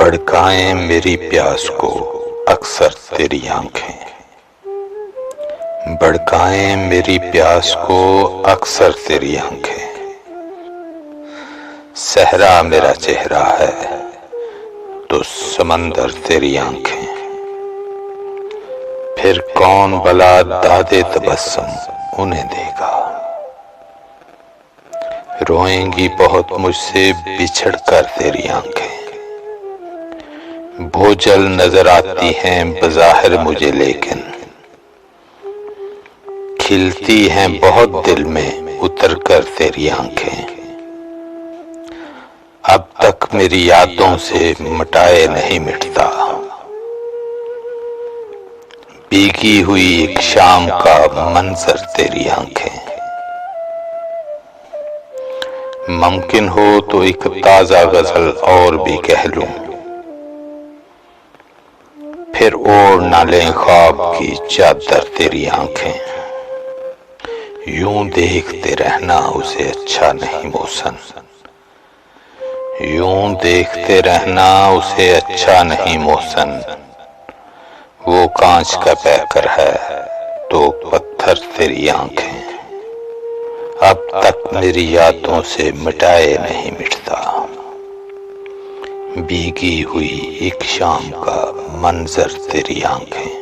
بھڑکائیں میری پیاس کو اکثر تیری آنکھیں، بھڑکائیں میری پیاس کو اکثر تیری آنکھیں۔ صحرا میرا چہرہ ہے تو سمندر تیری آنکھیں، پھر کون بھلا دادے تبسم انہیں دے گا۔ روئیں گی بہت مجھ سے بچھڑ کر تیری آنکھیں، بھوجل نظر آتی ہیں بظاہر مجھے لیکن کھلتی ہیں بہت دل میں اتر کر تیری آنکھیں۔ اب تک میری یادوں سے مٹائے نہیں مٹتا، بھیگی ہوئی ایک شام کا منظر تیری آنکھیں۔ ممکن ہو تو ایک تازہ غزل اور بھی کہہ لوں، پھر اوڑھ نہ لیں خواب کی چادر تیری آنکھیں۔ یوں دیکھتے رہنا اسے اچھا نہیں محسن، یوں دیکھتے رہنا اسے اچھا نہیں محسن۔ وہ کانچ کا پیکر ہے تو پتھر تیری آنکھیں، اب تک میری یادوں سے مٹائے نہیں مٹتا، بھیگی ہوئی ایک شام کا منظر تیری آنکھیں۔